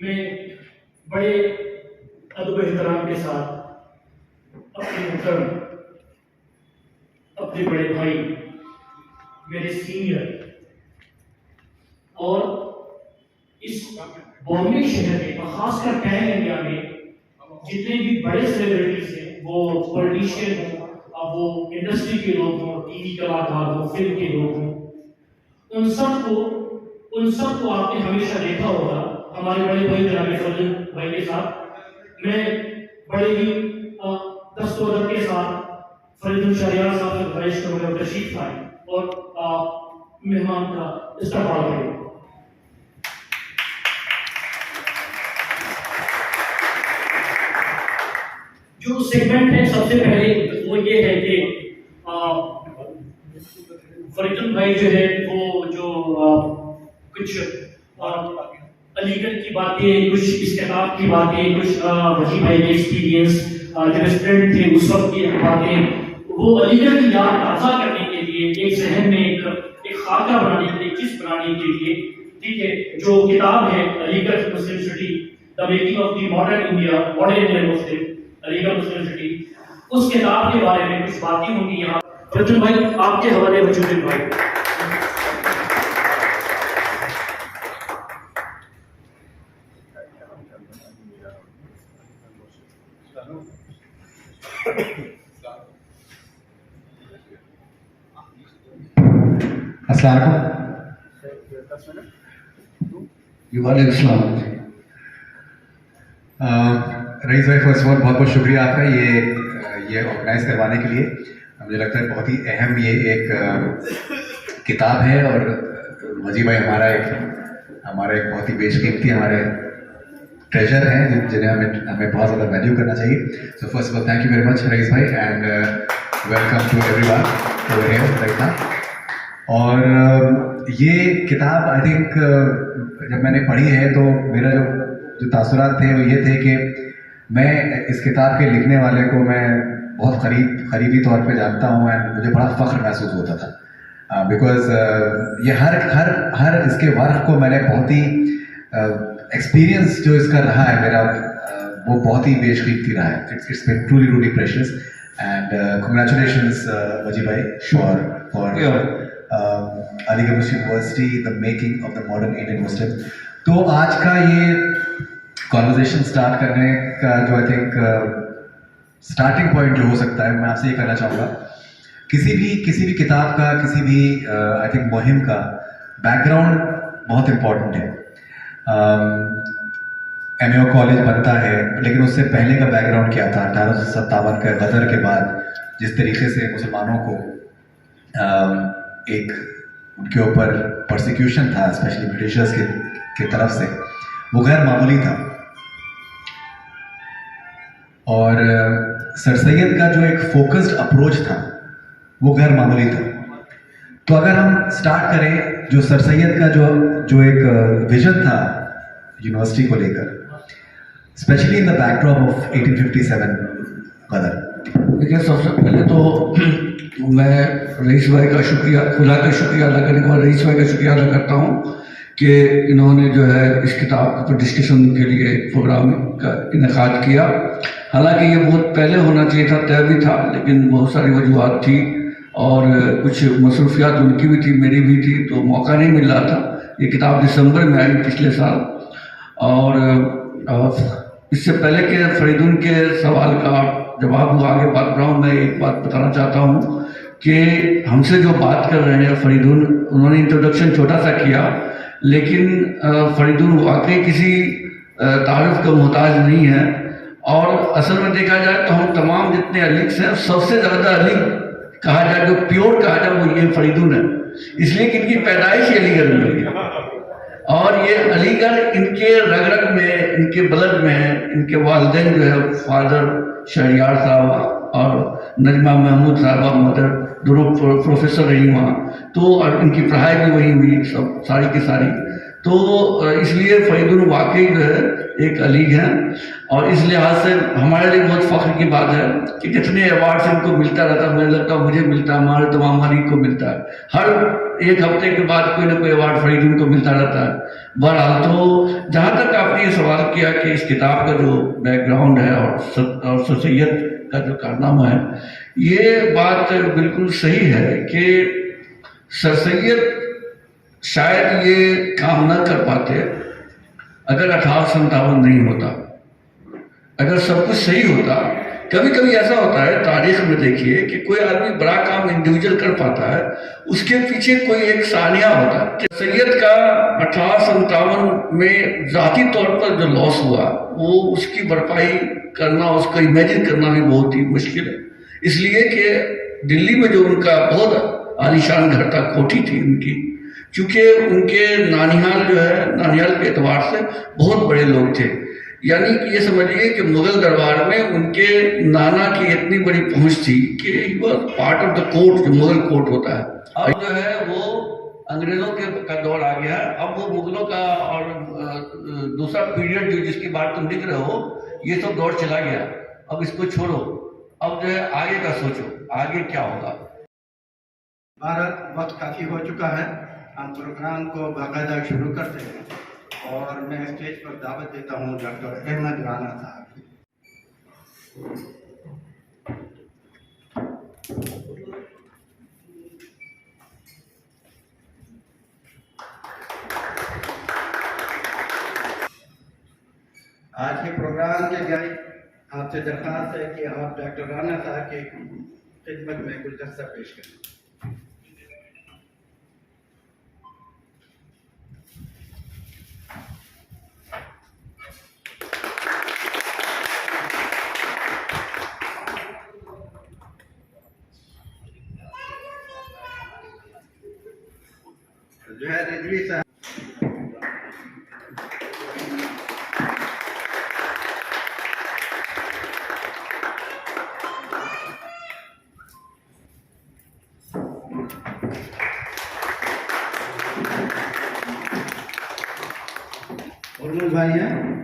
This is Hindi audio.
में बड़े अदब एहतराम के साथ अपने मुहतरम, अपने बड़े भाई, मेरे सीनियर और इस बॉम्बे शहर में और खासकर पैन इंडिया में जितने भी बड़े सेलिब्रिटीज हैं, वो पॉलिटिशियन हो, अब वो इंडस्ट्री के लोग हों, टीवी कलाकार हो, फिल्म के लोग हों, उन सबको आपने हमेशा देखा होगा हमारे बड़े भाई जनाब फजल भाई के साथ। मैं बड़े ही दस्तोरत के साथ फरीदुल शहरियार साहब से गुजारिश करूंगा तशरीफ लाएं और मेहमान का इस्तकबाल करें। जो सेगमेंट है सबसे पहले वो ये है कि फरीदुल भाई जो है वो जो कुछ अलीगढ़ की बातें, कुछ इस किताब की बातें, कुछ वजी भाई के एक्सपीरियंस जो स्टूडेंट थे उस वक्त की बातें, वो अलीगढ़ की याद ताज़ा करने के लिए एक जहन में एक खाका बनाने के लिए, चिस्प बनाने के लिए, ठीक है, जो किताब है Aligarh Muslim city the making of the modern India, modern Indian Muslim, Aligarh Muslim city, उस किताब के बारे में कुछ बातें होंगी यहाँ। फरीदुल भाई आपके हवाले वजूद भाई। रईस भाई, फर्स्ट ऑफ ऑल बहुत बहुत शुक्रिया आपका ये ऑर्गेनाइज करवाने के लिए। मुझे लगता है बहुत ही अहम ये एक किताब है और वजी भाई हमारा एक बहुत ही बेशकीमती हमारे ट्रेजर हैं जिन्हें हमें बहुत ज़्यादा वैल्यू करना चाहिए। So first of all thank you very much Rais भाई and welcome to everyone over here right now. और ये किताब आई थिंक जब मैंने पढ़ी है तो मेरा जो तासुरात थे वो ये थे कि मैं इस किताब के लिखने वाले को मैं बहुत करीबी तौर पे जानता हूँ एंड मुझे बड़ा फ़ख्र महसूस होता था बिकॉज ये हर इसके वर्क को मैंने बहुत ही एक्सपीरियंस जो इसका रहा है मेरा वो बहुत ही बेशकीमती रहा है। It's been truly precious and congratulations Waji भाई for Aligarh Muslim University the making of the modern Indian Muslim. तो आज का ये कॉन्वर्जेशन स्टार्ट करने का जो आई थिंक स्टार्टिंग पॉइंट जो हो सकता है, मैं आपसे ये कहना चाहूँगा किसी भी किताब का, किसी भी आई थिंक मुहिम का बैकग्राउंड बहुत इम्पोर्टेंट है। एमएओ कॉलेज बनता है लेकिन उससे पहले का बैकग्राउंड क्या था? 1857 के गदर के बाद जिस तरीके से मुसलमानों को एक उनके ऊपर परसिक्यूशन था स्पेशली ब्रिटिशर्स की तरफ से, वो गैर मामूली था। और सर सैयद का जो एक फोकस्ड अप्रोच था वो गैर मामूली था। तो अगर हम स्टार्ट करें जो सर सैयद का जो एक विजन था यूनिवर्सिटी को लेकर, specially in the backdrop of 1857 गदर। देखिए, सबसे पहले तो मैं रईस भाई का शुक्रिया, खुदा का शुक्रिया अदा करने के बाद रईस भाई का शुक्रिया अदा करता हूँ कि इन्होंने जो है इस किताब पर डिस्कशन के लिए प्रोग्राम का इनेकाद किया। हालांकि ये बहुत पहले होना चाहिए था, तय भी था, लेकिन बहुत सारी वजूहत थी और कुछ मसरूफियात उनकी भी थी, मेरी भी थी, तो मौका नहीं मिल रहा था। ये किताब दिसंबर में आई पिछले साल। और इससे पहले कि फरीदुल के सवाल का जवाब आगे बात बढ़ाऊँ, मैं एक बात बताना चाहता हूँ कि हमसे जो बात कर रहे हैं फरीदुन, उन्होंने इंट्रोडक्शन छोटा सा किया, लेकिन फरीदुन वाकई किसी तारीफ का मोहताज नहीं है। और असल में देखा जाए तो हम तमाम जितने अलीग्स हैं, सबसे ज़्यादा अलीग कहा जाए, जो प्योर कहा जाए, वो ये फरीदुन है, इसलिए कि इनकी पैदाइश ही अलीगढ़ में हुई है और ये अलीगढ़ इनके रग रग में, इनके ब्लड में है। इनके वालिदैन जो है, फादर शहरियार साहब और नजमा महमूद साहबा, मदर दोनों प्रोफेसर रही वहाँ, तो और इनकी पढ़ाई भी वही हुई, सब सारी की सारी। तो इसलिए फरीदुन वाकई जो है एक अलीग हैं और इस लिहाज से हमारे लिए बहुत फ़ख्र की बात है कि जितने अवार्ड्स इनको मिलता रहता है, मुझे लगता है मुझे मिलता है, हमारे तमाम अलीग को मिलता है, हर एक हफ्ते के बाद कोई ना कोई अवार्ड फरीदुन को मिलता रहता है। बहरहाल, तो जहाँ तक आपने ये सवाल किया कि इस किताब का जो बैकग्राउंड है और सर सैयद का जो कारनामा है, ये बात बिल्कुल सही है कि सर सैयद शायद ये काम न कर पाते अगर 1857 नहीं होता, अगर सब कुछ सही होता। कभी कभी ऐसा होता है तारीख में, देखिए कि कोई आदमी बड़ा काम इंडिविजुअल कर पाता है, उसके पीछे कोई एक सानिया होता है। सैयद का 1857 में ज़ाती तौर पर जो लॉस हुआ, वो उसकी भरपाई करना, उसको इमेजिन करना भी बहुत ही मुश्किल है, इसलिए कि दिल्ली में जो उनका बहुत आलीशान घर था, कोठी थी उनकी, चूँकि उनके नानिहाल जो है, नानिहाल के एतबार से बहुत बड़े लोग थे, यानी कि ये समझिए कि मुगल दरबार में उनके नाना की इतनी बड़ी पहुंच थी कि वो पार्ट ऑफ द कोर्ट, जो मुगल कोर्ट होता है। अब जो है वो अंग्रेज़ों का दौर आ गया, अब वो मुगलों का और दूसरा पीरियड जो जिसकी बात तुम लिख रहे हो, ये सब दौर चला गया। अब इसको छोड़ो, अब जो है आगे का सोचो, आगे क्या होगा। भारत वक्त काफ़ी हो चुका है, हम प्रोग्राम को बाकायदा शुरू करते हैं और मैं स्टेज पर दावत देता हूँ डॉक्टर अहमद राना साहब। आज के प्रोग्राम के लिए आपसे दरख्वास्त है कि आप डॉक्टर राना साहब की खिदमत में गुलदस्ता पेश करें। जुहैर रिजवी साहब। उर्मुल भाई हैं।